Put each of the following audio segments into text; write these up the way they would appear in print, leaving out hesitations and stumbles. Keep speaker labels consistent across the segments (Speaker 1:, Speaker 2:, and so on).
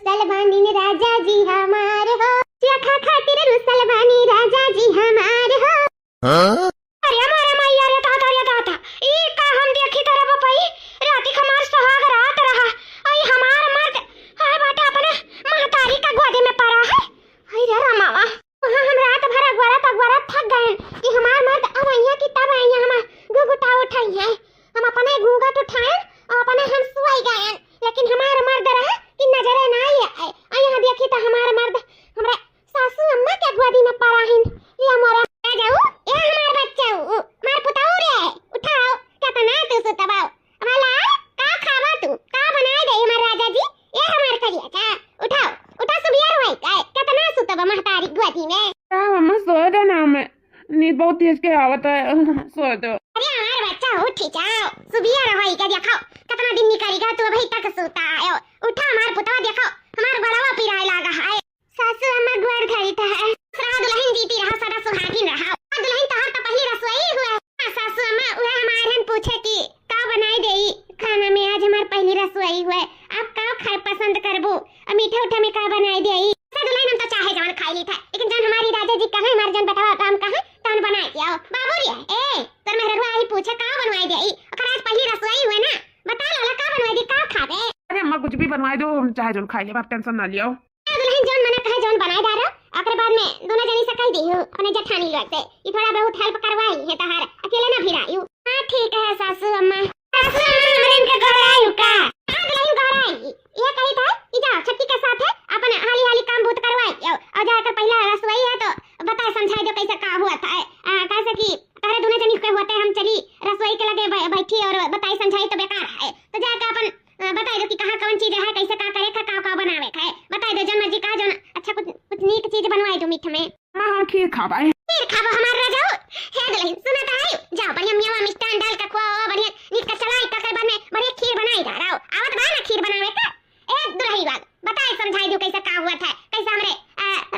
Speaker 1: रुसल बानी राजा जी हमारे हो, चखा खातिर रुसल बानी राजा जी हमारे हो। अरे हमारे मैया रे ताता ई का हम देखी तरह बपई राती खमार सुहाग रात रहा। आई हमार मर्द हाय बाटा अपने महतारी का गोदी में पड़ा है। हाय रे रामावा हम रात भर अगवारा थक गए कि हमार मर्द अब आइया कि तब आइया हम घुघुटा उठाई है। हम अपने घूंघट उठाए और अपने हम सुई गए, लेकिन हमार मर्द रहा कि नजरे ना आए। यहाँ देखी तो हमार मर्द हमरे सासू अम्मा के गोदी में पड़ा है। ये मोरा आ जाऊ ए हमार बच्चा मार पुताऊ रे उठाओ कितना तू सुतबाओ वाला का खावा तू का बनाए दे हमार राजा जी। ये हमार करिया का उठाओ उठा सुबिया होई का कितना सुतबा महतारी गोदी में।
Speaker 2: मम्मा सो दो ना, मैं नींद बहुत तेज के आवत है, सो दो।
Speaker 1: अरे हमार बच्चा उठ जाओ सुबिया रहोई का देखो कितना दिन निकलेगा तू अभी तक सोता है। उठा हमार पुतवा देखो हमार बड़वा पिराए लागा है। सासू अम्मा गोड़ धरी था है दुल्हन जीती रहा सदा सुहागिन रहा। दुल्हन तोहर तो पहली रसोई हुआ। सासू अम्मा उहे हमारन पूछे कि का बनाई देई खाना में आज हमार पहली रसोई हुए, आप का खाए पसंद करबो मीठा उठा में का बनाई देई। दुल्हन हम तो चाहे जवन खाई ली था, लेकिन जन हमारी राजा जी कहां हमार जन बतावा काम कहां तन बनाई दिया। बाबू रे ए तोर मेहरवा आई पूछे का बनवाई देई ओकर आज पहली रसोई हुए ना, बता लाला का बनवाई दी का खाबे।
Speaker 2: अरे अम्मा कुछ भी बनवाई दो, चाहे जोन खाई ले, आप टेंशन ना लियो।
Speaker 1: दुल्हन जोन मने कहे जोन बनाई दारो ओकर बाद में दोनों जनी से कह दी हूं अपने जेठानी लोग से ये थोड़ा बहुत हेल्प करवाई है तहार अकेले ना भिरायू। हां ठीक है सासू अम्मा। सासू अम्मा हमरे इनके घर आयु का दुल्हन घर आई ये कही था कि जाओ छक्की के साथ है अपन हाली हाली काम बहुत करवाई और जाकर पहला रसोई है तो बता समझाई दो कैसे का हुआ था। कैसे कि तारे दोनों जनी के होते हम चली रसोई के लगे बैठी और बताई समझाई तो बेकार है, तो जाकर अपन बताई दो कि कहां कौन चीज है कैसे का करे का बनावे है बताई दो। जन मर्जी का जन अच्छा कुछ नीक चीज बनवाई दो मीठे में।
Speaker 2: हां खीर खाबा है,
Speaker 1: खीर खाबो हमार राजा हे दुल्हन सुना तो है जाओ बढ़िया मेवा मिष्ठान डाल के खुआओ बढ़िया नीक का चलाई का बाद में बढ़िया खीर बनाई जा रहा आवत बा ना खीर बनावे का। ए दुल्हन बात बताई समझाई दो कैसे का हुआ था कैसे हमरे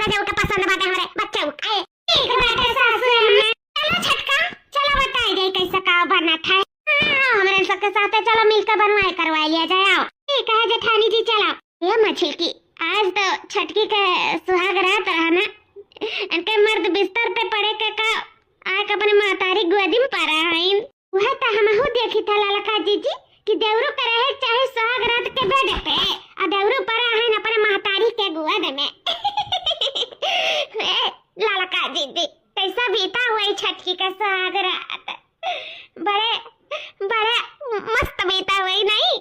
Speaker 1: राजा का पसंद बात हमरे बच्चा आए। ठीक बात सासू अम्मा चलो छटका चलो बताई दे कैसे का बना था। हमरे सबके साथ चलो मिलकर बनवाई करवा लिया जाए। आओ ठीक है जेठानी जी चलो। ये मछली की आज तो छटकी के सुहाग रात रहा ना, इनके मर्द बिस्तर पे पड़े के का आके अपने मातारी गोदी में पड़ा है। वह तो हमहु देखी था लालका जीजी कि देवरू करे है चाहे सुहाग रात के बेड पे आ देवरू पड़ा है अपने मातारी के गोद में। लालका जीजी कैसा बीता हुआ छटकी का सुहाग रात, बड़े मस्त बीता हुई नहीं।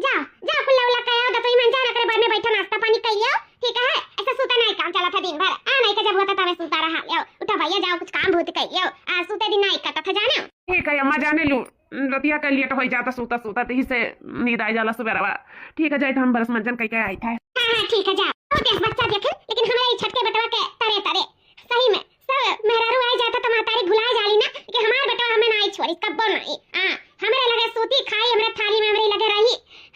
Speaker 1: जाओ जाओ खुला उला कहो तो तुम मंजा रख बाद में बैठो नाश्ता पानी करियो ठीक है। ऐसा सूता नहीं काम चला था दिन भर नहीं तो जब होता था मैं सूता रहा लियो उठा भैया जाओ कुछ काम बहुत करियो सूते दिन नहीं करता था जाने।
Speaker 2: ठीक है अम्मा जाने लू रतिया के लिए तो हो जाता सूता सूता तो से नींद आ जाला सुबह। ठीक है जाए हम बरस मंजन कह के आई था।
Speaker 1: हां ठीक है जाओ देख बच्चा देख लेकिन हमारे छटके बटवा के तरे तरे सही में सब मेहरारू आ जाता तो मातारी भुला जाली ना कि हमार बटवा हमें नहीं छोड़ी कब नहीं। हां हमरे लगे सूती खाई हमरे थाली में हमरे लगे रही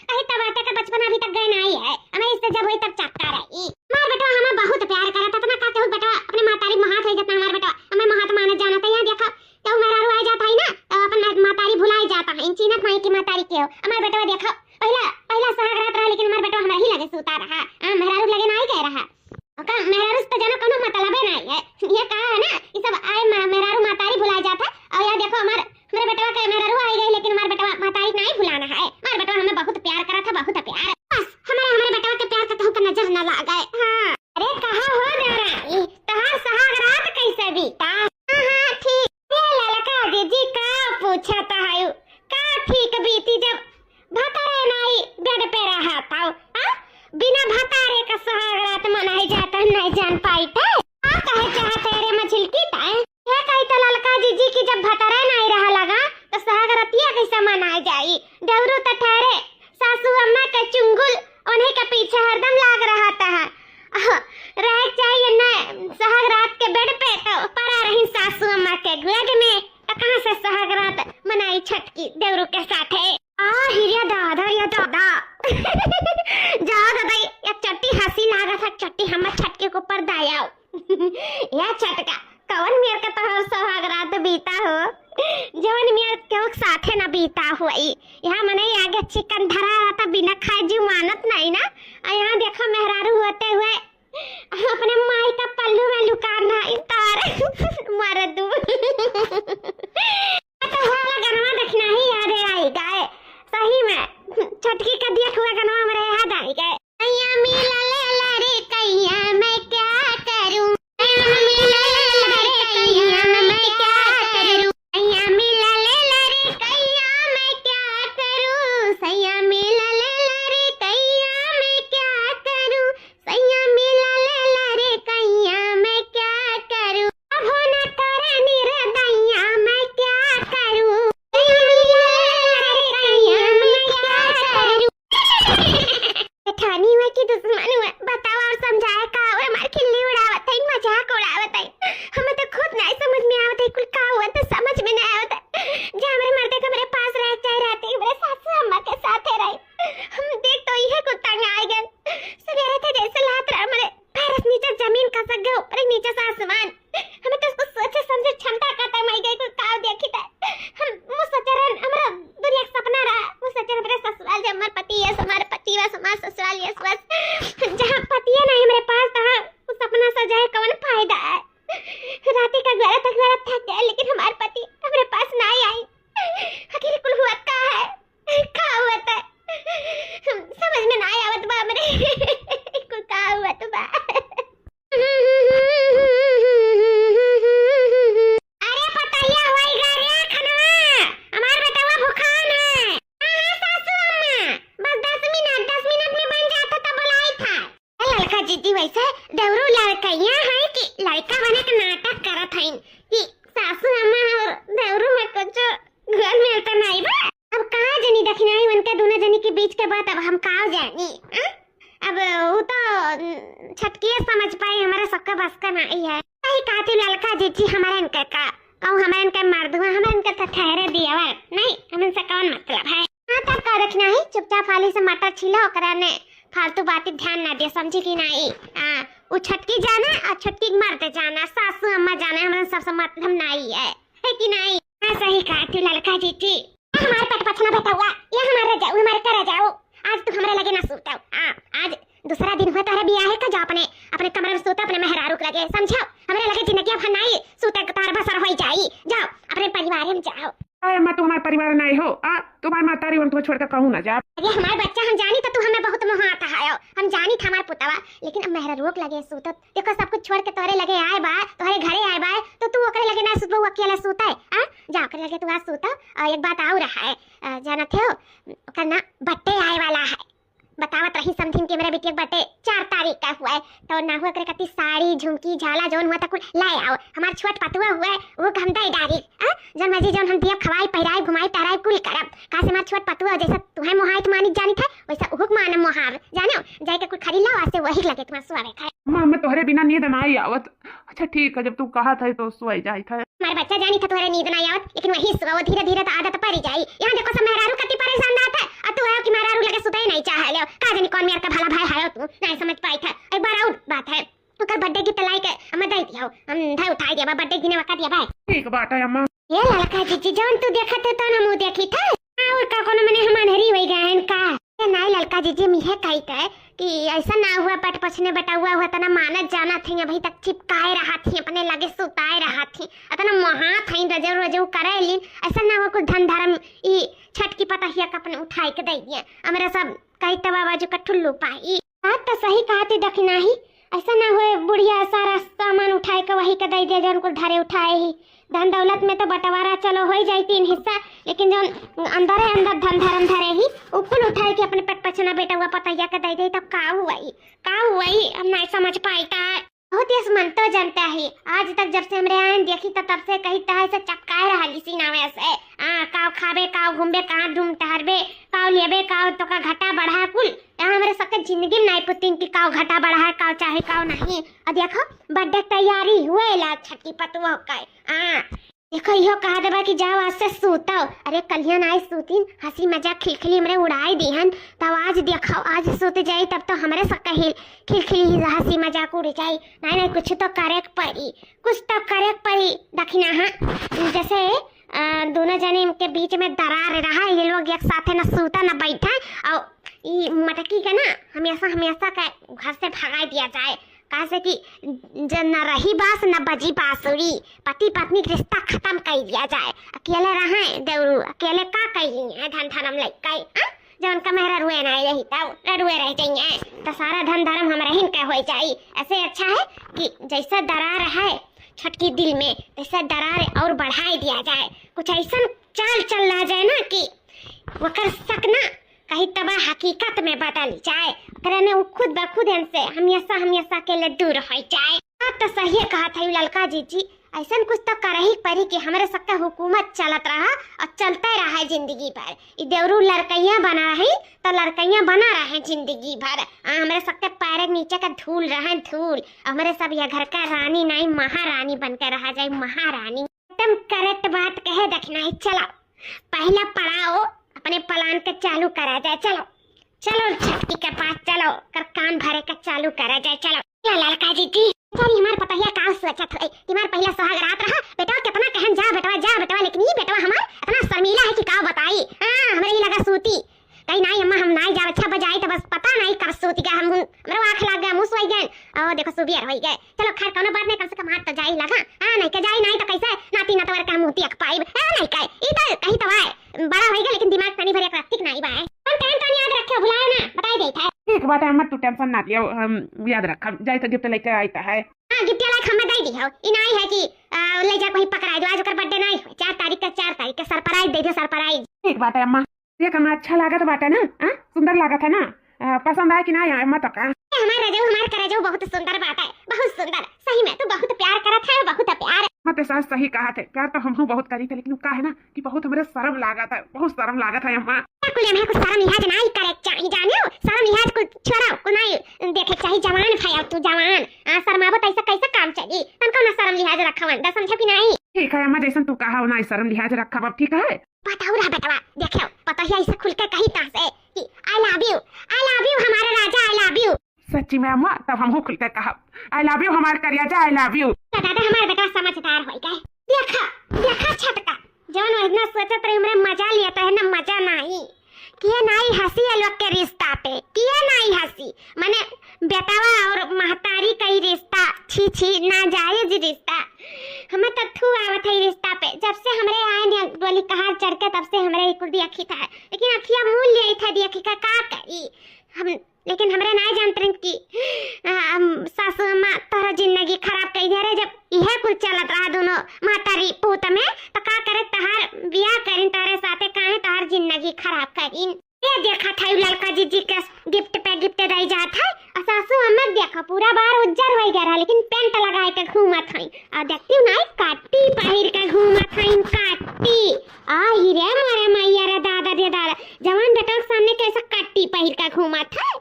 Speaker 1: कहीं तब आता का बचपन अभी तक गए नहीं है हमें इससे जब हुई तब चाहता रही। मार बेटा हमें बहुत प्यार करता था ना कहते हो बेटा अपने मातारी महात है जितना हमार बेटा हमें महात माने जाना था। यहाँ देखो तो मेरा रुआ जाता है ना तो अपन मातारी भुलाई जाता है इन चीनत माई की मातारी के हो। हमार बेटा देखो पहला सुहाग रात रहा लेकिन हमार बेटा हमारे ही लगे सूता रहा मेरा रू लगे नहीं कह रहा का मेरा रू तो जानो कोनो मतलब नहीं है। ये कहा है ना ये सब आए मेरा रू मातारी भुला जाता और यहाँ देखो हमारे बेटा का मेरा रू आई गई लेकिन हमारे बेटा मातारी नहीं भुलाना है। हमारे बेटा हमें बहुत प्यार करा था बहुत प्यार बस हमारे बेटा के प्यार का कहूं नजर न लगा। हां अरे कहां हो नाराई तहार सुहाग रात कैसे बीता। हां ठीक ये ललका जीजी का पूछा था आयु का ठीक बीती जब भतारे नहीं बेड पे रहा था बिना भतारे का सुहाग रात मनाई जाता नहीं जान पाई था। हां कहे चाहते रे मछली की ताए ये कही तो ललका जीजी की जब भतारे नहीं रहा लगा तो सुहाग रातिया कैसे मनाई जाई। देवरू तो ठहरे सासू अम्मा के चुंगुल उन्हीं के पीछे हरदम लाग रहा था रह चाहिए न सुहाग रात के बेड पे तो पड़ा रही सासू अम्मा के गोद में तो कहां से सुहाग रात मनाई छटकी देवरू के साथ है। हिरिया दादा या दादा जा दादा ये चट्टी हंसी लागा था चट्टी हम छटके को ऊपर दाया या छटका कौन मेरे का तो सुहाग रात बीता हो जवन मेरे क्यों लोग साथे न बीता हुई। यहाँ मने आगे चिकन धरा रहता बिना खाए जीव मानत नहीं ना। यहाँ देखो मेहरारू होते हुए अपने माई का पल्लू में लुकाना तार मार दू तो वाला गनवा देखना ही याद आई गए। सही में छटकी का दिया हुआ गनवा मेरे याद आई गए। कैया मिला ले रे कैया मैं क्या करूं, कैया मिला ले कैया मैं क्या करूं, कैया मिला ले रे कैया मैं क्या करूं, सैया मिला ले रे कैया मैं क्या करूं, सैया मिला ले रे कैया मैं क्या करूं, अब हो न करे निरदैया मैं क्या करूं, सैया मिला ले कैया मैं क्या करूं। ठानी में की दुश्मन हुआ बताओ और समझाए का और मार खिल्ली उड़ावत है मजाक उड़ावत है। हमें तो खुद नहीं समझ में आवत है कुल का हुआ तो समझ में नहीं आवत है। जहाँ हमारे मर्दे को मेरे पास रह चाहे रहते हैं मेरे सास अम्मा के साथ है रहे हम देख तो यह को तंग आ गए। सवेरे थे जैसे लात रहा मेरे पैर नीचे जमीन का सग गए ऊपर नीचे से आसमान। हमें तो उसको सोचे समझे क्षमता करता मैं गई कोई काव देखी था हम मुँह सोचे रहे हमारा दुनिया का सपना रहा मुँह सोचे मेरे ससुराल जब हमारे पति है हमारे पति व समाज ससुराल ये बस जहाँ पति है नहीं मेरे पास तहाँ उस सपना सजाए कौन फायदा है। रात का ग्यारह तक मेरा थक गया लेकिन हमारे पति हमारे पास नहीं आई। आखिर कुल हुआ क्या हुआ था समझ में नहीं आवत बा मेरे कुल क्या हुआ तो बा। अरे पतैया होई गा रे खनवा हमार बेटवा भूखान है। हां सासू अम्मा बस 10 मिनट में बन जाता तो बुलाई था। लड़का जीती वैसे देवरू लड़कैया है कि लड़का बने के नाटक करत हईन कि सासू अम्मा और देवरू में कुछ घर मिलता नहीं बा। अब कहां जनी दखिनाई उनके दोनों जनी के बीच के बात अब हम कहां जानी। अब वो तो छटकी समझ पाए हमारा सबका बस का नहीं है। सही कहती लड़का जीती हमारे इनके का कहूं हमारे इनके मर्द हुआ हमारे इनके तो ठहरे दिया नहीं हम इनसे कौन मतलब है। हाँ तब का रखना ही चुपचाप हाली से मटर छिला ओकरा ने फालतू बातें ध्यान ना दे समझी कि नहीं। वो छटकी जाना और छटकी मरते जाना सासू अम्मा जाना हमारे सबसे मतलब नहीं है कि नहीं। हाँ सही कहती लड़का जीती हमारे पट पछना बैठा हुआ ये हमारे जाओ हमारे तरह जाओ आज तो हमारे लगे ना सूता आज दूसरा दिन हुआ तारा बियाह है का जाओ अपने कमरे में सूता अपने मेहरारू के लगे समझो हमारे लगे जिंदगी अब नहीं सूता तार बसर हो जाई जाओ अपने परिवार में जाओ।
Speaker 2: अरे मैं तुम्हारा परिवार नहीं हो तुम्हारी मातारी उनको छोड़ कर कहूँ ना जा।
Speaker 1: अरे हमारा बच्चा हम जानी तो तू हमें बहुत मोहाता है हम जानी था हमारा पुतवा लेकिन अब मेहरा रोक लगे सूत देखो सब कुछ छोड़ के तोरे लगे आए बा तोरे घरे आए बा तो तू ओकरे लगे ना सूत वो अकेला सूता है जा ओकरे लगे तू आज सूता। और एक बात और रहा है जाना थे ओकर ना बर्थडे आए वाला है बतावत रही समथिंग के मेरे बेटी बर्थडे 4 तारीख का हुआ है तो ना हुआ करे कति साड़ी झुमकी झाला जोन हुआ तक लाए आओ हमार छोट पतुआ हुआ है वो हम दे डारी जन मर्जी जन हम दिया खवाई पहिराई घुमाई टहराई कुल करब का से हमार छोट पतुआ जैसा तुम्हें मोहाइत मानी जानी था वैसा उहुक मान मोहाव जानो जाके कुछ खरीद लाओ से वही लगे तुम्हारा सुआवे खाए।
Speaker 2: मां मैं तोहरे बिना नींद नहीं आवत। अच्छा ठीक है जब तू कहा था तो सोई जाई था।
Speaker 1: हमारे बच्चा जानी था तोहरे नींद नहीं आवत लेकिन वही सुआ धीरे धीरे तो आदत पड़ जाई। यहाँ देखो सब मेहरारू कति परेशान रहता है और तू है कि मेहरारू लगे सुते ही नहीं चाहे ले का जानी कौन मेरा का भला भाई है तू नहीं समझ पाई था। एक बार और बात है ओकर बर्थडे की तलाई के हम दे दियो हम धा उठा दिया बर्थडे दिन वका दिया भाई
Speaker 2: ठीक बात है अम्मा।
Speaker 1: ये लड़का जीजी जौन तू देखत है तो ना मुंह देखी था और का कोनो मने हम अंधेरी होई गए हैं का नहीं लड़का जीजी मिहे कही है कि ऐसा ना हुआ पट पछने बटा हुआ तना मानत जाना थी अभी तक चिपकाए रहा थी अपने लगे सुताए रहा थी अतना महा थी रजो रजो करे लीन ऐसा ना हो कुछ धन धर्म ई छठ की पता ही अपने उठाई के दे दिए हमारा सब कही तवा बाजू का ठुल्लू पाई बात तो सही कहती दखना ही ऐसा ना हो बुढ़िया सारा सामान उठाए के वही के दे दिया जौन को धारे उठाए ही धन दौलत में तो बंटवारा चलो हो जाए 3 हिस्सा लेकिन जो अंदर है अंदर धन धर्म धरे ही ऊपर उठाए के अपने पेट पछना बेटा हुआ पतैया के दे दे तब का हुआ ही हम नहीं समझ पाई था। बहुत ही मन तो जानता है आज तक जब से हमरे आए देखी तो तब से कही तरह से चटकाए रहा सीना में से काव खाबे काव घूमबे कहाँ ढूंढ टहरबे काव लेबे काव तो का घटा बढ़ा कुल हमारे सबके जिंदगी में नहीं पुतिन की काव घटा बढ़ा है काव चाहे काव नहीं। और देखो बर्थडे तैयारी हुए ला छठी पतुआ का देखो यो कहा देबा कि जाओ आज से सूतो अरे कलियन आई सूतीन हंसी मजाक खिलखिली हमरे उड़ाई दिहन तब आज देखो आज सूते जाई तब तो हमरे सबका खिलखिली हंसी मजाक उड़ जाई नहीं कुछ तो करे पड़ी दखिना हाँ जैसे दोनों जने के बीच में दरार रहा, ये लोग एक साथ न सूता न बैठा, और ये मटकी का ना हमेशा का घर से भगा दिया जाए, कैसे कि न रही बास न बजी बांसुरी, पति पत्नी के रिश्ता खत्म कर दिया जाए। अकेले रहे देवरू, अकेले का कैली है धन धर्म लइकाई, जौन का मेहरा रुए नहीं रही तब रुए रह जाइए तो सारा धन धर्म हमारा हिन का हो जाई। ऐसे अच्छा है कि जैसा दरार है छटकी दिल में, वैसा दरार और बढ़ाई दिया जाए, कुछ ऐसा चाल चल रहा जाए ना कि वकर सकना कहीं तबा हकीकत में बदल जाए, करने वो खुद ब खुद हमसे हमेशा के लिए दूर हो जाए। बात तो सही कहा था ललका जी, ऐसा कुछ तो कर ही पड़ी कि हमारे सबका हुकूमत चलत रहा और चलते रहा जिंदगी भर। ये देवरू लड़कैया बना है तो लड़कैया बना रहे जिंदगी भर, हमारे सबके पैर के नीचे का धूल रहे धूल, हमारे सब यह घर का रानी नहीं महारानी बनकर रहा जाए, महारानी। एकदम करेक्ट बात कहे देखना है। चलो पहला पड़ाओ अपने प्लान के चालू करा जाए, चलो चलो छटकी के पास चलो, कर कान भरे का चालू करा जाए। चलो क्या लड़का जी बेचारी हमारे पता है का सोचत है, तुम्हारे पहला सुहाग रात रहा बेटा, कितना कहन जा बेटवा, लेकिन ये बेटवा हमार इतना शर्मीला है कि का बताई। हमारे ही लगा सूती कहीं नहीं अम्मा, हम नहीं जा अच्छा बजाई तो बस पता नहीं कब सूती गया, हम मेरा आँख लग गया, मुँह सोई गए, और देखो सुबियर हो गए। चलो खैर कोनो बात नहीं, कम से कम हाथ तो जाई लगा, नहीं के जाई नहीं तो कैसे नाती ना तो का मुंह पाई नहीं कहे ई तो कहीं तो है बड़ा हो गया, लेकिन दिमाग तनी भरे प्राकृतिक नहीं बा है। कौन याद रखे बुलाओ ना, बताई देता है।
Speaker 2: ठीक बात है अम्मा, तू टेंशन ना लियो, हम याद रखा जाए तो गिफ्ट लेके आईता है।
Speaker 1: गिफ्ट लाइक हमें दे दी हो, ई नहीं है कि ले जा कोई पकड़ा दो, आज ओकर बर्थडे नहीं हो, 4 तारीख का सरप्राइज दे दो, सरप्राइज।
Speaker 2: ठीक बात है अम्मा, ये करना अच्छा लागत बाटे ना, सुंदर लागत है ना, पसंद आए कि नहीं आए अम्मा तो का
Speaker 1: हमारे करजो बहुत सुंदर बात है, बहुत सुंदर, सही में तू बहुत प्यार करत है, बहुत प्यार।
Speaker 2: मत सास सही कहा थे, प्यार तो हम बहुत करी थे, लेकिन का है ना कि बहुत हमरे शर्म लागत है, बहुत शर्म लागत है अम्मा।
Speaker 1: कुल में कुछ शर्म लिहाज नहीं करे चाहिए, जानियो शर्म लिहाज कुछ छोड़ो को नहीं देखे चाहिए, जवान भाई तू जवान, शर्मावत ऐसा कैसा काम चली, तनको ना शर्म लिहाज रखवन दा, समझो कि नहीं।
Speaker 2: ठीक है अम्मा, जैसन तू कहा ना शर्म लिहाज रखा, अब ठीक है।
Speaker 1: बताओ रहा बेटवा, देखो पता है ऐसे खुल के कही ता से कि आई लव यू हमारे राजा, आई लव यू।
Speaker 2: सच्ची में अम्मा, तब हमहू खुल के कहा आई लव यू हमारे करियाजा, आई लव यू।
Speaker 1: दादा हमारा बेटा समझदार हो गए, देखा छटका जवन इतना सोचत रही हमरे मजा लिया तो है ना, मजा नहीं किए नहीं हंसी लोग के रिश्ता पे, किए नहीं हंसी माने बेटावा और महतारी का ही रिश्ता, छी नाजायज रिश्ता, हमें तो थू आवत है रिश्ता पे। जब से हमरे आए गोली कहार चढ़ के तब से हमरे कुल दी अखी था, लेकिन अखिया मूल ले था दी अखी का करी हम, लेकिन हमरे नहीं जानते रहे कि सासू अम्मा तोहरा जिंदगी खराब कर दे रहे। जब यह कुल चलत रहा दोनों महतारी पूत में तो का करे तहार बियाह करिन तारे साथे, काहे तहार जिंदगी खराब करिन। ये देखा था लड़का जी के गिफ्ट पे गिफ्ट दे जात है, और सासू अम्मा देखा पूरा बार उज्जर हो गया, लेकिन पेंट लगाए के घूमत हई, और देखती नहीं काटी पहिर के घूमत हई, काटी आई रे मारे मैया रे दादा रे दादा, जवान बेटा के सामने कैसा काटी पहिर के घूमत है।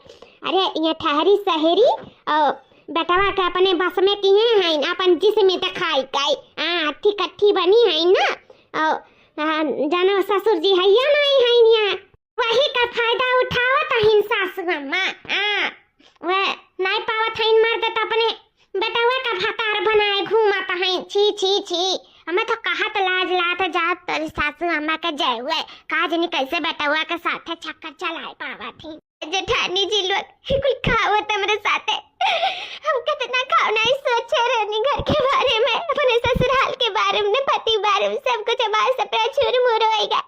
Speaker 1: अरे ये ठहरी सहेरी और बेटवा के अपने बस में किए हैं, अपन जिस्म में दिखाई काई अठी कट्ठी बनी है ना, और जानो ससुर जी है या नहीं है यहाँ, वही का फायदा उठावत है सासू अम्मा, वह नहीं पावत है मर्द तो अपने बेटवा का भतार बनाए घूमत है, छी हमें तो कहत लाज लात जात तोरी सासू अम्मा के जय हुए, काज नहीं कैसे बेटवा के साथे चक्कर चलाए पावत है। जेठानी जी लोग कुल खावत हमरे साथे, हम कितना खाव नहीं सोचे रहनी घर के बारे में, अपने ससुराल के बारे में, पति बारे में, सब कुछ हमारे सपना छूर मुर होएगा।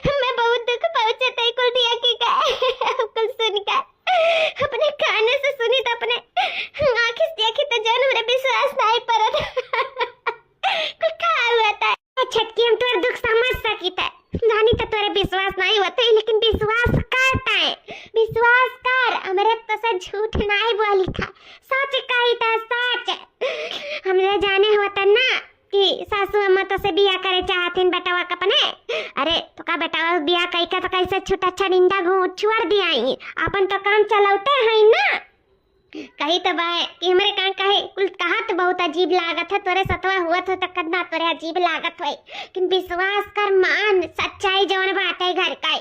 Speaker 1: हमें बहुत दुख पहुंचता है कुल दिया की का कुल सुन का, अपने काने से सुनी तो अपने आंखें से देखी तो जन मेरे विश्वास नहीं पड़त कुल खावत है। छटकी हम तोर दुख समझ सकी था, जानी तो तोरे विश्वास नहीं होता है, लेकिन विश्वास करता है, विश्वास कर, हमरे तो से झूठ नहीं बोली था, सच कही था, सच हमरे जाने होता ना कि सासू अम्मा तो से बिया करे चाहथिन बेटवा का अपने, अरे तो का बेटवा बिया कई का तो कैसे छुटा छरिंदा छोड़ दिया ही, अपन तो काम चलाते हैं ना, कही तो बाय कि हमरे कान कहे कुल कहा तो बहुत अजीब लागत है, तोरे सतवा हुआ तो कदना तोरे अजीब लागत है, लेकिन विश्वास कर, मान सच्चाई जौन बात है घर का,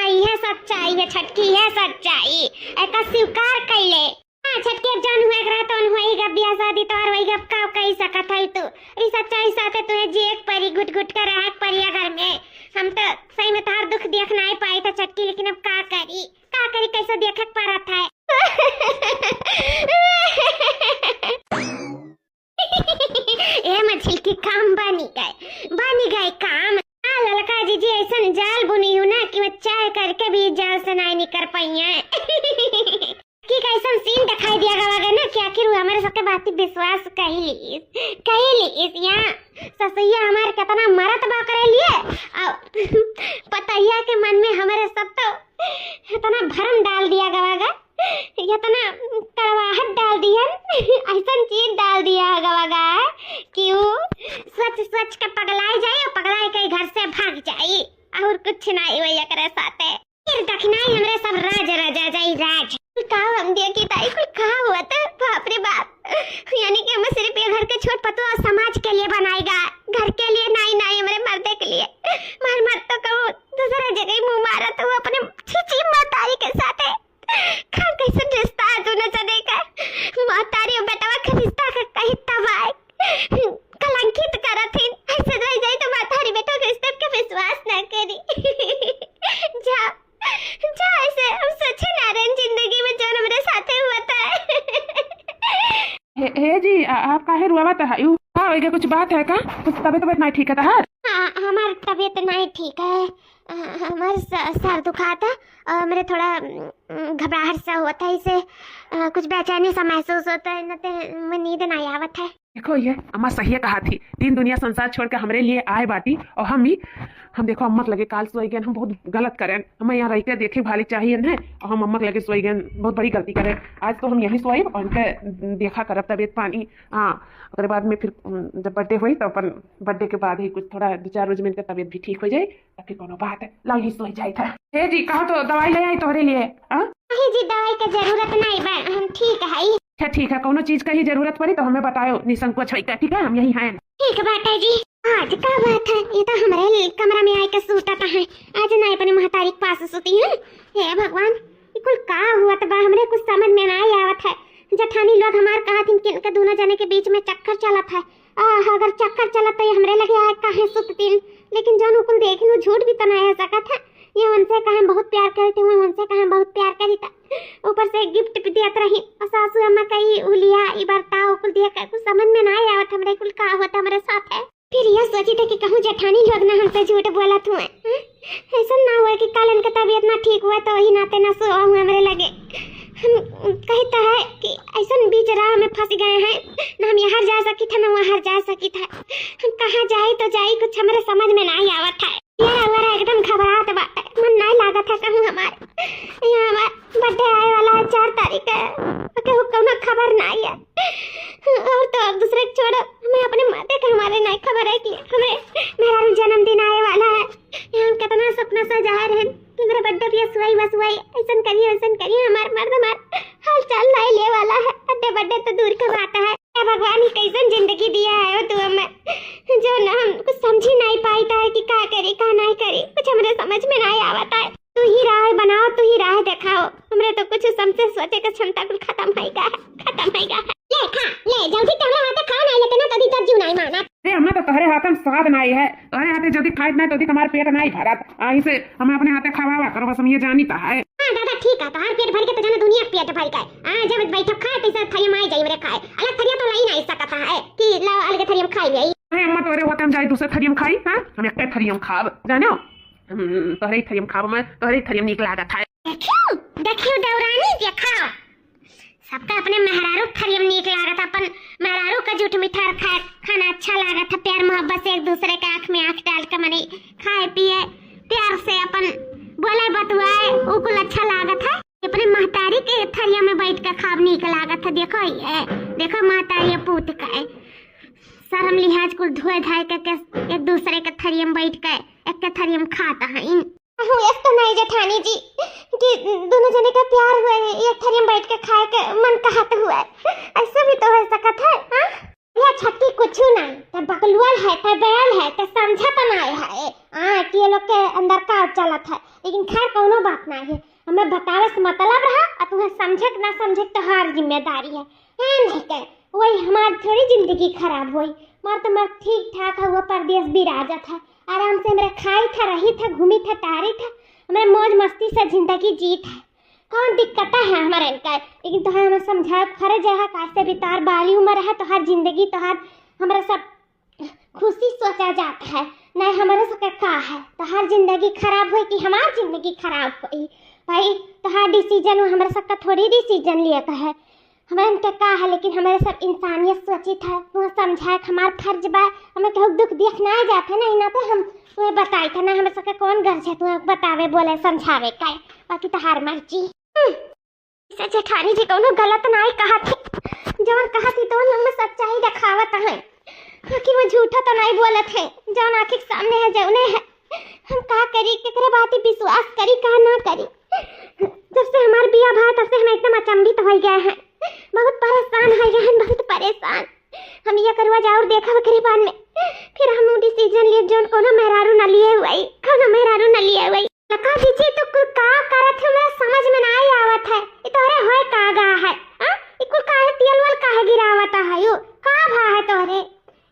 Speaker 1: ये सच्चाई है छटकी, है सच्चाई, एका स्वीकार कैले हां छटके जन हुए करा तो होई ग बियाह शादी तो और वही गप का कई सकत है तू ई सच्चा ही साथे तू जी एक परी घुट घुट कर रहा परिया घर में हम तो सही में तार दुख देख नहीं पाई था छटकी लेकिन अब का करी कैसे देखक परत है ए मछली के काम बनी गए काम ललका जी ऐसा जाल बुनी हूँ ना कि मैं चाय करके भी जाल से नहीं निकल पाई है कि कैसा सीन दिखाई दिया गवा ना कि आखिर वो हमारे सबके बात विश्वास कहिलिस यहाँ ससैया हमारे कितना मरत बा करे लिए पतैया के मन में हमारे सब तो इतना भरम डाल दिया गवागा इतना कड़वाहट डाल दिया ऐसा चीज डाल दिया गवागा कि वो स्वच्छ के पगलाई जाए और पगलाई के घर से भाग जाए और कुछ नहीं वही करे साथे फिर दखनाई हमरे सब राज राजा जाई राज का हम दिया कि ताई कुल का हुआ था बाप रे बाप यानी कि हम सिर्फ ये घर के छोट पतो और समाज के लिए बनाएगा घर के लिए नहीं हमारे मर्दे के लिए मार तो कहो दूसरा जगह मुंह मारा तो वो अपने छीची मातारी के साथ है खा कैसे रिश्ता तूने चले का मातारी और बेटवा का रिश्ता का कहीं तबाह कलंकित करत है ऐसे रह जाए तो मातारी बेटो के रिश्ते पे विश्वास ना करी जा ऐसे हम सोचे नारायण जिंदगी में जो हमारे साथ हुआ था
Speaker 2: हे जी आप काहे रुआवत है यू हां ओइके कुछ बात है का कुछ तबीयत नहीं ठीक है तहार
Speaker 1: हां हमारी तबीयत नहीं ठीक है हमारा सर दुखाता और मेरे थोड़ा घबराहट सा हुआ था इसे कुछ बेचैनी सा महसूस होता है न तो नींद नहीं आवत है
Speaker 2: देखो ये अम्मा सही कहा थी तीन दुनिया संसार छोड़ के हमरे लिए आए बाटी और हम देखो अम्मा लगे काल सोई गए हम बहुत गलत करें हमें यहाँ रह के देखे भाली चाहिए न और हम अम्मा लगे सोई गए बहुत बड़ी गलती करें आज तो हम यहीं सोई और उनके देखा करब तबीयत पानी हाँ उसके बाद में फिर जब बर्थडे हुई तो अपन बर्थडे के बाद ही कुछ थोड़ा 2-4 रोज में इनका तबीयत भी ठीक हो जाए तो फिर कोनो बात है लो ही सोई जाए था हे जी कहो तो दवाई ले आई तोहरे लिए
Speaker 1: नहीं जी दवाई की जरूरत नहीं बा हम ठीक है
Speaker 2: अच्छा ठीक है कोनो चीज का ही जरूरत पड़ी तो हमें बताओ निसंकोच होइका ठीक है हम यहीं हैं
Speaker 1: ठीक बात है जी आज का बात है ये तो हमारे कमरा में आके सूता है आज नहीं अपने महतारी के पास सूती है हे भगवान कुल का हुआ तो बा हमरे कुछ समझ में नहीं आवत है जठानी लोग हमार कहा थी कि इनके दोनों जने के बीच में चक्कर चलत है अगर चक्कर चलत तो ये हमरे लगे आए काहे सुतती लेकिन जन कुल देखिनु झूठ भी तो नहीं हो सकत है ये उनसे कहा बहुत प्यार करते हुए उनसे कहा बहुत प्यार करी था ऊपर से गिफ्ट भी देत रही और सासू अम्मा कही उलिया ई बर्ताव कुल दिया कर कुछ समझ में नहीं आवत हमरे कुल का होता हमारे साथ है फिर यह सोची था कि कहूँ जेठानी लोग ना हमसे झूठ बोला तू ऐसा ना हुआ कि कल उनका तबीयत ना ठीक हुआ तो वही नाते ना सो हुए हमारे लगे हम कहता है कि ऐसा बीच राह में फंस गए हैं ना हम यहाँ जा सकी था ना वहाँ जा सकी था हम कहाँ जाए तो जाए कुछ हमारे समझ में नहीं आवत है ये एकदम घबराहट मन नहीं लागत है कहूँ हमारे यहाँ हमारा बर्थडे आए वाला है 4 तारीख है कोनो खबर नहीं है और तो अब दूसरे छोड़ो हमें अपने माते का हमारे नहीं खबर है कि हमें मेरा जन्मदिन आने वाला है यहाँ कितना सपना सजा रहे हैं कि मेरा बर्थडे भी बस वही ऐसा करिए हमारे मर्द हमारे हाल चाल नहीं ले वाला है बर्थडे तो दूर का बात है भगवान ही कैसन जिंदगी दिया है तू हमें जो ना हम कुछ समझ ही नहीं पाई था कि क्या करे क्या नहीं करे कुछ हमारे समझ में नहीं आवता है तू ही राह बनाओ तू ही राह दिखाओ हमरे तो कुछ समझे सोचे का क्षमता कुल खत्म होएगा ले खा ले जल्दी तोहरे हाथे खा नहीं लेते ना तभी तक जीव नहीं माना
Speaker 2: अरे हमें तो तोहरे हाथ में स्वाद नहीं है तोहरे हाथे जल्दी खाए नहीं तो हमारे पेट नहीं भरत ऐसे हमें अपने हाथे खवावा करो बस हम ये जानी ता है
Speaker 1: हां दादा ठीक है तार पेट भर के तो जाने दुनिया पेट भर के हां जब बैठो खाए तो सब थरिया में जाई रे खाए अलग थरिया तो लाई नहीं सकता है कि ला अलग थरिया में खाई गई
Speaker 2: अरे अम्मा तोरे होते हम जाई दूसरे थरिया में खाई हां हम एक थरिया में खाब जानो तोहरे थरिया में खाब मैं तोहरे थरिया में निक लागत है
Speaker 1: देखियो दौरानी देखाओ सबका अपने मेहरारू थरिया में निक लागत अपन मेहरारू का झूठ मीठा खाना अच्छा लागत है प्यार मोहब्बत से एक दूसरे के आंख में आंख डाल के मने खाए पिए प्यार से अपन बोले बतवाए वो कुल अच्छा लागत है अपने महतारी के थरिया में बैठ के खाब निक लागत है देखो महतारी पूत का शर्म लिहाज कुल धोए धाए के एक दूसरे के थरिया में बैठ के एक के थरिया में खाता है हूँ ऐसा तो नहीं जेठानी जी कि दोनों जने का प्यार हुआ है एक थरिया में बैठ के खाए के मन कहत हुआ है ऐसा भी तो हो सकत है हां या छट्टी कुछ नहीं तो बकलुअल है तो बैल है तो समझा तो नहीं है कि ये लोग के अंदर का चलत है लेकिन खैर कोनो बात नहीं है हमें बतावे से मतलब रहा और तुम्हें समझे ना समझे तो हर जिम्मेदारी है नहीं कर वही हमारी थोड़ी जिंदगी खराब हुई। मार तो मर ठीक ठाक हुआ परदेश भी राजा था, आराम से हमारे खाई था, रही था, घूमी था, तारी था, हमारे मौज मस्ती से जिंदगी जी था। कौन दिक्कत है हमारे इनका, लेकिन तो हमें समझा फर्ज है कैसे भी तार बाली उम्र है तो हर जिंदगी तो हर हमारा सब खुशी सोचा जाता है, नहीं हमारे सबका का है तो हर जिंदगी खराब हुई कि हमारी जिंदगी खराब हुई भाई। तो हर डिसीजन हमारे सबका थोड़ी डिसीजन लिया है, हमारे इनका का है, लेकिन हमारे सब इंसानियत सोचित है। तुम्हें समझाए हमारा फर्ज बा, हमें कहूँ दुख देखना जाता नहीं ना तो हम तुम्हें बताई था ना, हमें सबका कौन गर्ज है तुम्हें बतावे बोले समझावे का, बाकी तो हार मर्जी। जेठानी जी कोनो गलत नहीं कहा थी, जौन कहा थी तो हम सच्चाई दिखावत है, बाकी वो झूठा तो नहीं बोलत है, जौन आंख के सामने है जौने है। हम का करी केकरे बात विश्वास करी का ना करी। जब से हमार बिया भा तब से हम एकदम अचंभित हो गए हैं, बहुत परेशान हो गए हैं, बहुत परेशान। हम ये करवा जाओ देखा करे बाद में फिर हम डिसीजन लिए जौन कोनो मेहरारू न लिए हुई, कोनो मेहरारू न लिए हुई। लका दीजिए तो कुल का करत है मेरा समझ में नहीं आवत है, ये तोरे होए का गा है हां, ये कुल काहे तेल वाल काहे गिरावत है यो, का भा है तोरे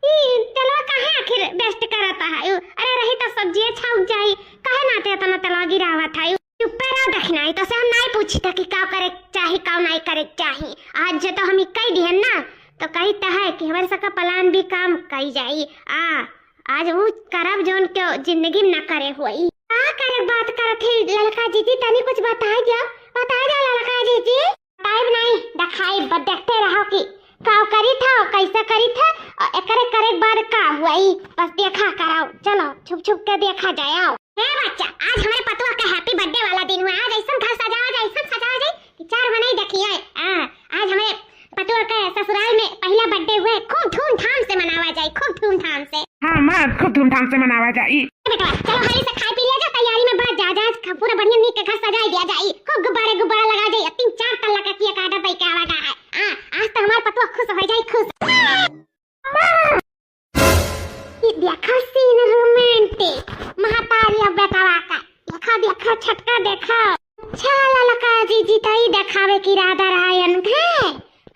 Speaker 1: ई तेलवा काहे आखिर बेस्ट करता है यो। अरे रही तो सब्जी अच्छा उग जाई, काहे नाते तना तेलवा गिरावत है यो। चुप रहो देखना, तो से हम नहीं पूछी था कि का करे चाहे का नहीं करे चाहे। आज जे तो हम ही कह दिहन ना तो कही तो है कि हमारे सबका प्लान भी काम कही जाई। आज वो करब जोन के जिंदगी में न करे हुई का करे बात करत है ललका जीजी, तनी कुछ बता जाओ ललका जीजी। टाइम नहीं दिखाई बस देखते रहो कि का करी था कैसा करी था और एकरे करे बाद का हुई, बस देखा कराओ। चलो छुप छुप के देखा जाए। आओ हे बच्चा, आज हमारे पतुआ का हैप्पी बर्थडे वाला दिन हुआ, आज ऐसा घर सजावा जाए कि चार बने देखिए। आज हमें पतुआ का ससुराल में पहला बर्थडे हुआ, खूब धूमधाम से मनावा जाए, खूब धूमधाम से।
Speaker 2: हाँ माँ खूब धूमधाम से मनावा जाए।
Speaker 1: बेटा चलो हरी से खाई पी लिया जाए, तैयारी में बात जा पूरा बढ़िया नीक के घर सजा दिया जाए, खूब गुब्बारा लगा जाए, 3-4 तल्ला का केक आटा पैका आवा है। आज तो हमारा पतुआ खुश हो जाए, खुश। ये देखो सीन रोमांटिक महातारिया बेटावा का, देखो छटका देखो। चला लका जीजी तई देखावे की इरादा रायन है,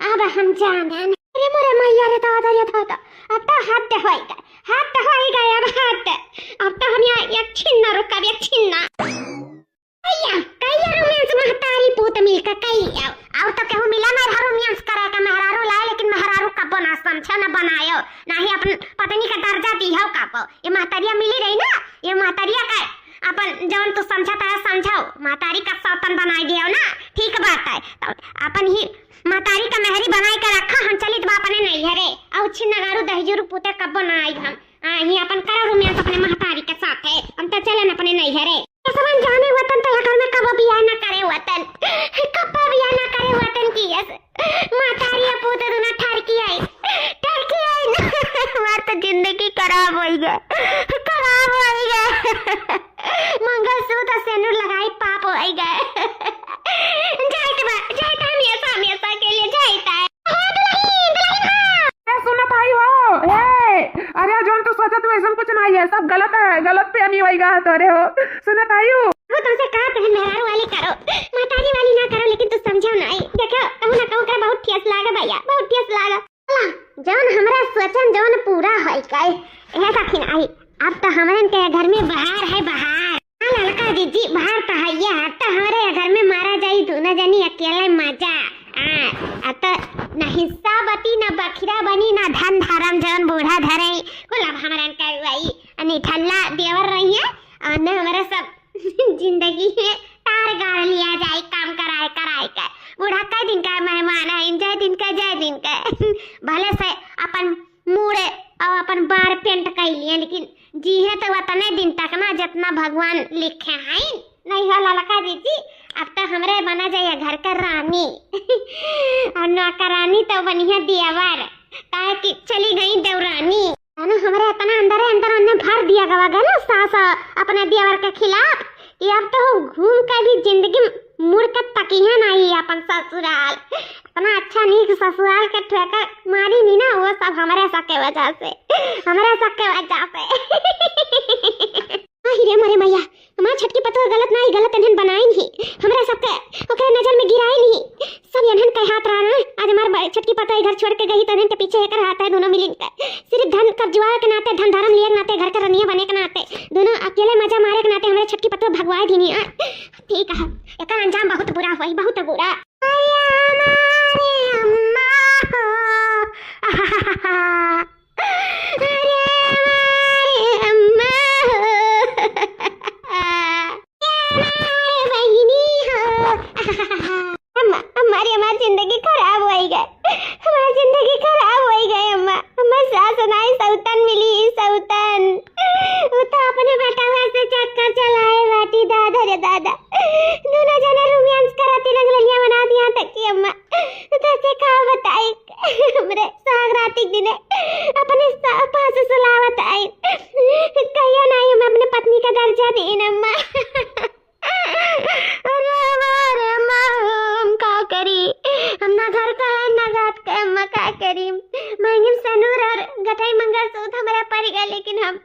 Speaker 1: अब हम जाने। अरे मोरे मैया रे दादा ये था अब तो हाथ होएगा अब तो हम यहाँ एक छिन्ना रुका एक छिन्ना कई रोमांस महतारी पूत मिलकर कई और तो केहू मिला ना रोमांस करे का मेहरारू लाए, लेकिन मेहरारू का बना समझा ना बनायो ना ही अपन पत्नी का दर्जा दियो का। ये महतारिया मिली रही ना, ये महतारिया का अपन जौन तू समझा तारा समझाओ, महतारी का सौतन बनाई दियो ना, ठीक बात है। तो अपन ही महतारी का मेहरी बनाई कर रखा, हम चलित बा अपने नहीं हरे और छिन्ना गारू दहजूर पुते कब ना आई हम ही अपन करा रोमांस अपने महतारी के साथ है, हम तो चले अपने नहीं हरे सबन जाने वतन तो घर में कब बियाह ना करे वतन, कब बियाह ना करे वतन की यस महतारी पुते दोनों ठरकी आई हमार तो जिंदगी खराब हो गया मंगलसूत्र सेनुर लगाई पाप हो गए जाइता हमेशा के लिए जाइता
Speaker 2: सुना भाई वो अरे जोन तो सोचा तू ऐसा कुछ नहीं है, सब गलत है, गलत पे नहीं होएगा तोरे हो। सुना ताई वो
Speaker 1: तुमसे कहा तो मेहरारू वाली करो, महतारी वाली ना करो, लेकिन तू समझो नहीं। देखो कहूं ना कहूं कर बहुत ठेस लागा भैया, बहुत ठेस लागा। जौन हमरा सोचन जौन पूरा होई गए है सखी आई। अब तो हमारे के घर में बहार है, बहार ललका दीदी बहार तो है ये, अब तो हमारे घर में मारा जाई दोनों जनी अकेले मजा। अब तो न हिस्सा बती न बखरा बनी न धन धर्म जौन बूढ़ा धरे कुल अब हमारे करवाई अनि ठल्ला देवर रही है और न हमारा सब जिंदगी में तार गाड़ लिया जाए, काम कराए कर बूढ़ा कई दिन का मेहमान है, जय दिन का भले से अपन मुड़े और अपन बार पेंट कर लिए, लेकिन जी है तो उतने दिन तक ना जितना भगवान लिखे हैं। नहीं हो ललका दीदी, अब तो हमरे बना जाए घर का रानी और नौकरानी तो बनिया देवर, काहे कि चली गई देवरानी ना हमारे इतना अंदर उन्हें भर दिया गवा ना सास अपने देवर के खिलाफ कि अब तो घूम कर भी जिंदगी मुड़ कर तकिया नहीं अपन ससुराल। इतना अच्छा नहीं ससुराल के ठेका मारी नहीं ना, वो सब हमारे सबके वजह से, हमारे सबके वजह से। अरे मरे मैया हमारे हमार छटकी पतो गलत नहीं गलत इन्हन बनाई नहीं हमरा सबके ओकरे नजर में गिराई नहीं सब इन्हन के हाथ रहा ना आज हमार छटकी पतो घर छोड़ के गई तो इन्हन के पीछे एकर हाथ है दोनों मिलिन के सिर्फ धन कब्जुआ के नाते धन धर्म लिए के नाते घर के रनिया बने के नाते दोनों अकेले मजा मारे के नाते हमारे छटकी पतो भगवा दीनी ठीक है एकर अंजाम बहुत बुरा हुई बहुत बुरा हमारी जिंदगी खराब हो गई हमारी जिंदगी खराब हो गई अम्मा अम्मा सास नहीं सौतन मिली सौतन वो तो अपने बेटा से चक्कर चलाए बाटी दादा रे दादा दोनों जने रोमांस कराती रंगलियां बना दिया तक की अम्मा तो से का बताई हमरे सुहागराती दिन अपने पास सुलावत आई कहियो नहीं हम अपने पत्नी का दर्जा देन अम्मा अरे अम्मा हम का करी हम ना घर का है ना घाट का अम्मा का करी महंगी सनूर और गठाई मंगलसूत्र हमारा पड़ गया लेकिन हम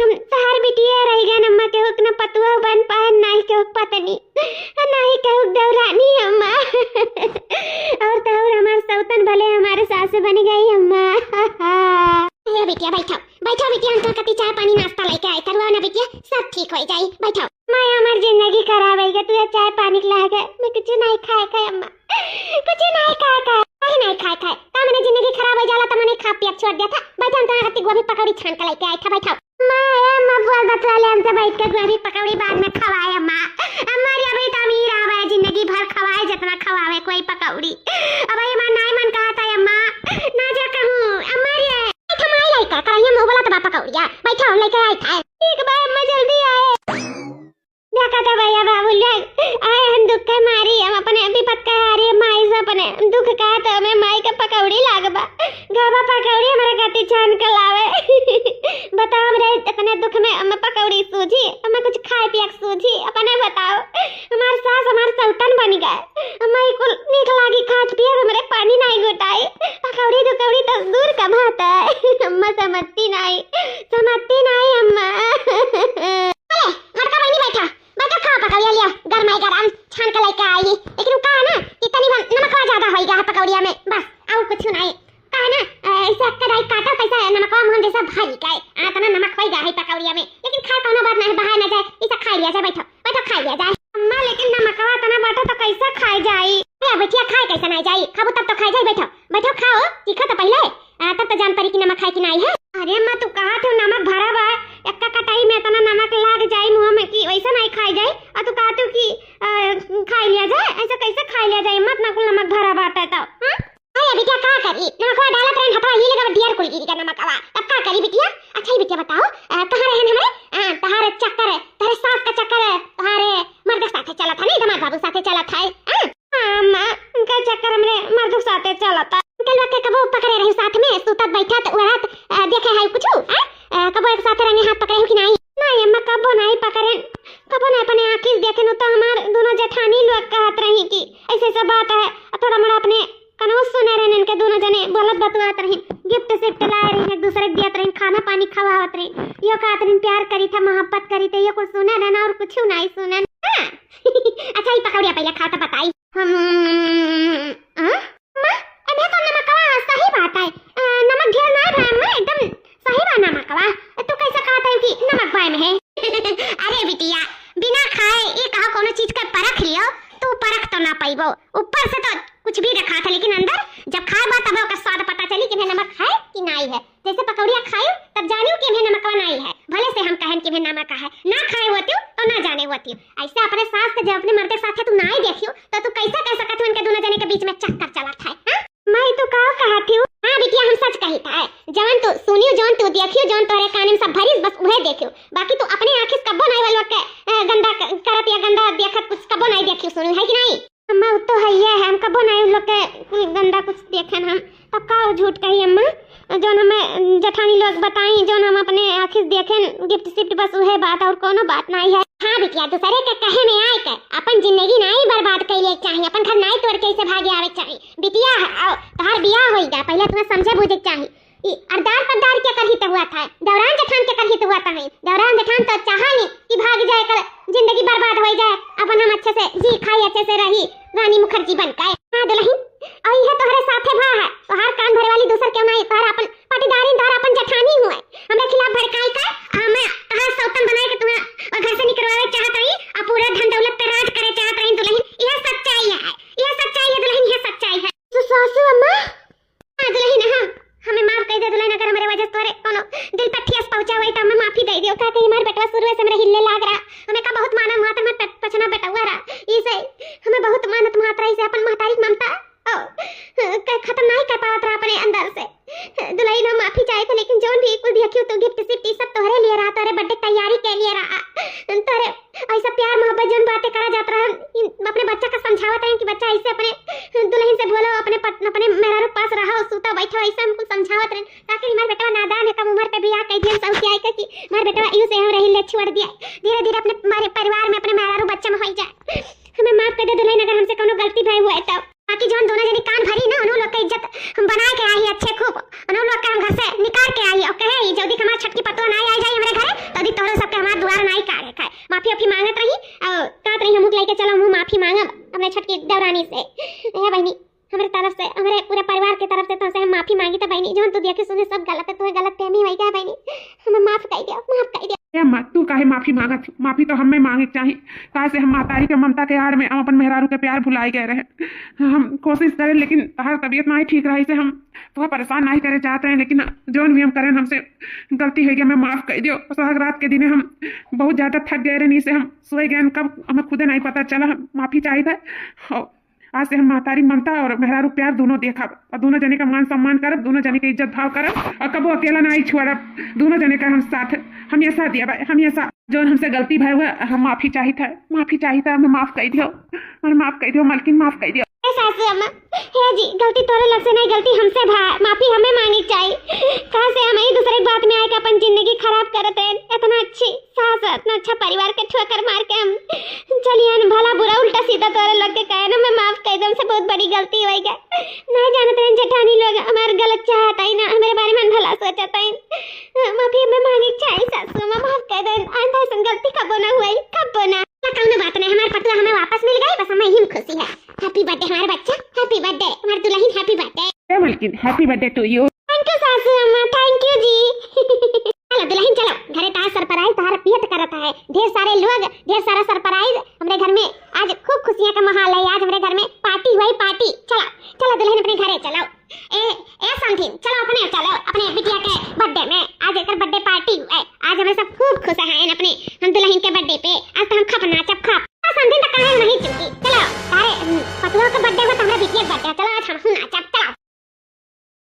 Speaker 1: सहार बिटिया रह गए अम्मा के हुक न पतुआ बन पाए ना ही के हुक पतनी ना ही के हुक दौरानी अम्मा और तो हमारे सौतन भले हमारे सास बन गई अम्मा ये बिटिया बैठो बैठो बिटिया अंकल कति चाय पानी नाश्ता लेके आए करवा ना बिटिया सब ठीक हो जाए बैठो मैं हमारी जिंदगी खराब है तू चाय पानी ला गए मैं कुछ नहीं खाए अम्मा कुछ नहीं खाए नहीं खाए ता मैंने जिंदगी खराब हो जाला त मैंने खा पिया छोड़ दिया था बैठो हम तो हत्ती गोभी पकौड़ी छान के लेके आए था बैठो मैं अम्मा बोल बतवा ले हमसे बैठ के गोभी पकौड़ी बाद में खवाए अम्मा हमारी अभी तो अमीर आवे जिंदगी भर खवाए जितना खवावे कोई पकौड़ी अब ये मन नहीं मन कहा था अम्मा ना जा कहूं हमारी थमाई लइका कराइए मुंह बोला त पकौड़िया बैठो लेके आए था ठीक बा अम्मा जल्दी आए देखा था भैया बाबू लोग आए हम दुख के मारी हम अपने विपत का हारी माई से अपने दुख का तो हमें माई का पकौड़ी लागबा गाबा पकौड़ी हमारे गति छान के लावे बताओ हमरे अपने दुख में हम पकौड़ी सूझी हमें कुछ खाए पिए सूझी अपने बताओ हमार सास हमार सौतन बन गए हमें कुल नीक लागी खात पिए हमरे पानी नहीं घुटाई पकौड़ी दुकौड़ी तो दूर का बात है अम्मा समझती नहीं अम्मा मरका बनी बैठा बैठो खाओ पकौड़िया लिया गरमाई गरम छान के लेके आई लेकिन कहा ना इतनी नमक ज्यादा हो गया है पकौड़िया में बस और कुछ नहीं कहा ना ऐसे कढ़ाई काटा कैसा नमक हम जैसा भारी गए तना नमक हो गया है पकौड़िया में लेकिन खा कोनो बात नहीं बाहर ना जाए इसे खा लिया जाए बैठो बैठो खा लिया जाए अम्मा लेकिन नमकवा तना बाटो तो कैसे खाए जाई ए बेटिया खाए कैसे नहीं जाई खाबो तब तो खाए जाई बैठो बैठो खाओ तीखा तो पहले तब तो जान पड़ी कि नमक खाए कि नहीं है अरे अम्मा तू कहा थे नमक भरा बा एक कटाई में तना नमक लाग जाई मुंह में कि वैसा नहीं खाई जाए और तू कहते हो कि खा लिया जाए ऐसा कैसे खा लिया जाए मत ना कुल नमक भरा बात है तो हां अरे बिटिया का करी नमक डालत रहन हथवा ये लगा ढेर कुल गिरी का नमक आवा तब का करी बिटिया अच्छा ही बिटिया बताओ कहां रहन हमारे तहारे चक्कर तारे सास का चक्कर तहारे मर्द साथे चला था नहीं दमाद बाबू साथे चला था अम्मा उनका चक्कर हमरे मर्द साथे चला था कल के कबो पकड़े रही साथ में सुतत बैठा तो रात देखे है कुछ कबो एक साथ रंगे हाथ पकड़े हो कि नहीं अम्मा कबो नहीं पकड़े कबो नहीं अपने आंखी देखे न तो हमार दोनों जेठानी लोग कहत रही कि ऐसे सब बात है थोड़ा मोड़ा अपने कनो सुने रहने इनके दोनों जने गलत बतवात रही गिफ्ट सिफ्ट लाए रही एक दूसरे के देत रही खाना पानी खवावत रही यो कहत रही प्यार करी था मोहब्बत करी थे ये कुछ सुने रहना और कुछ नहीं सुने अच्छा ही पकौड़िया पहले खा तो बताई सही बात है नमक ढेर नहीं भाई अम्मा एकदम सही बा नमकवा तू कैसे कहता है कि नमक भाई में है अरे बिटिया बिना खाए ये कहा कोनो चीज का परख लियो तू परख तो ना पाइबो ऊपर से तो कुछ भी रखा था लेकिन अंदर जब खाए बा तब ओका स्वाद पता चली कि नमक है कि नहीं है जैसे पकौड़िया खायो तब जानियो कि में नमक नहीं है भले से हम कहन कि में नमक है ना खाए होती तो ना जाने होती ऐसे अपने सास के जब अपने मर्द के साथ तू ना ही देखियो तो तू कैसे कह सकत हो इनके दोनों जने के बीच में चक्कर चला था मैं तो का कहती हूं हां बिटिया हम सच कही था जवन तू सुनियो जवन तू देखियो जवन तोरे कान में सब भरी बस उहे देखियो बाकी तू अपने आंखें कबो नहीं वालो के गंदा करत या गंदा देखत कुछ कबो नहीं देखियो सुनियो है कि नहीं अम्मा तो है ये हम कबो नहीं लोग के गंदा कुछ देखन हम तब का झूठ कही अम्मा जोन हमें जेठानी लोग बताई जोन हम अपने आंखें देखें गिफ्ट सिफ्ट बस उहे बात और कोनो बात नहीं है हां बिटिया दूसरे के कहे में आए के अपन जिंदगी नहीं बर्बाद कइले चाहिए अपन घर नहीं तोड़ के से भागे आवे चाहिए बिटिया तहार बियाह होई जा पहले तुम्हें समझे बुझे चाहिए अरदार पदार के करही तो हुआ था दौरान जेठान के करही तो हुआ था दौरान जेठान तो चाहा नहीं कि भाग जाए कर जीवन का हां दुल्हन और यह तोहरे साथे भा है तोहार कान भरे वाली दूसर क्यों नहीं तोहर अपन पाटीदारी तोहर अपन जठानी हुए हमरा खिलाफ भड़काई का मैं तोहर सौतन बनाए के तुम्हें और घर से निकलवावे चाहत रही और पूरा धन दौलत पे राज करे चाहत रही दुल्हन यह सच्चाई है दुल्हन यह सच्चाई है तो सासू अम्मा हां दुल्हन हां हमें माफ कर दे दुल्हन अगर हमारे वजह तोरे कोनो दिल पे ठेस पहुंचा हुई तो हमें माफी दे दियो का कहीं हमार बेटवा शुरू से मेरे हिलने लाग रहा हमें का बहुत माना मातर में पछना बेटा हुआ रहा इसे हमें बहुत मानत मात्रा से अपन महतारी ममता खत्म नहीं कर पावत रहा अपने अंदर से दुल्हन हम माफी चाहे थे लेकिन जोन भी कुल दिया क्यों तो गिफ्ट सिफ्ट सब तोहरे लिए रहा तोरे बर्थडे तैयारी के लिए रहा तोरे ऐसा प्यार मोहब्बत जोन बातें करा जात रहा अपने बच्चा का समझावत रहे कि बच्चा ऐसे अपने दुल्हन से बोलो अपने मेहरारू पास रहो सूता बैठो ऐसा हमको समझावत रहे ताकि हमारे बेटा नादान है कम उम्र पे बियाह कर दिया सब क्या है कि हमारे बेटा यूं से हम रही ले छोड़ दिया धीरे धीरे अपने हमारे परिवार में अपने मेहरारू बच्चा में हो जाए हमें माफ कर दे दुल्हन अगर हमसे कोनो गलती भई हुआ है तो बाकी जोन दोनों जनी कान भरी ना उन लोग की इज्जत हम बना के आई अच्छे खूब उन लोग के हम घर से निकाल के आई और कहे जल्दी हमार छटकी पतो ना आ जाए हमरे घरे तो दी तोरे सबके हमार द्वार नहीं कागे खाए माफी मांगत रही और कहत रही हमू लेके चलो हम माफी मांगब अपने छटकी देवरानी से ए बहनी हमारे तरफ से हमारे पूरे परिवार की तरफ से तो हम माफी मांगी तो बहनी जोन तू देखे सुने सब गलत है तू गलत फहमी हुई क्या बहनी हमें माफ कर दिया
Speaker 2: मत तू काहे माफी मांगत माफी तो हमें मांगे चाहिए कहा से हम मातारी के ममता के आड़ में हम अपन मेहरारू के प्यार भुलाए गए रहे हम कोशिश करें लेकिन हर तबीयत नहीं ठीक रही से हम तो परेशान नहीं करे चाहते हैं लेकिन जोन भी हम करें हमसे गलती है कि हमें माफ कर दियो सुहाग रात के दिन हम बहुत ज़्यादा थक गए रहे से हम सोए गए कब हमें खुद नहीं पता चला माफी चाहिए था आज से हम मातारी ममता और मेहरारू प्यार दोनों देखा और दोनों जने का मान सम्मान करब दोनों जने के इज्जत भाव करब और कबो अकेला नहीं छोड़ब दोनों जने का हम साथ हमेशा दिया भाई हमेशा जो हमसे गलती भाई हुआ हम माफी चाहिए था हमें माफ कर दियो मालकिन माफ कर दियो
Speaker 1: सासू अम्मा हे जी गलती तोरे लग से नहीं गलती हमसे माफी हमें मांगनी चाहिए कहां से हम एक दूसरे की बात में आके अपन जिंदगी खराब करते हैं इतना अच्छी सास इतना अच्छा परिवार के ठोकर मार के हम चलिए भला बुरा उल्टा सीधा तोरे लग के कहे ना मैं माफ कर दूं हमसे बहुत बड़ी गलती हुई है नहीं जानते हैं जेठानी लोग हमारे गलत चाहता ही ना हमारे बारे में भला सोचता है माफी हमें मांगनी चाहिए सासू अम्मा माफ कर दे आंधा से गलती कब ना हुई कब ना कौन बात नहीं हमारे पटुआ हमें वापस मिल गई बस हमें ही खुशी है हैप्पी बर्थडे हमारा बच्चा हैप्पी बर्थडे हमारी दुल्हन हैप्पी बर्थडे
Speaker 2: मालकिन happy birthday to you
Speaker 1: thank you सासू अम्मा थैंक यू जी चलो दुल्हन चलो घरे तार सरप्राइज तार पियत करता है ढेर सारे लोग ढेर सारा सरप्राइज हमारे घर में आज खूब खुशियां का माहौल है आज हमारे घर में पार्टी हुई पार्टी चलो दुल्हन अपने घरे चलो ए समथिंग चलो अपने बिटिया के बर्थडे में आज एक बर्थडे पार्टी है आज हमें सब खूब खुश हैं अपने हम दुल्हन के बर्थडे पे आज तो हम खपना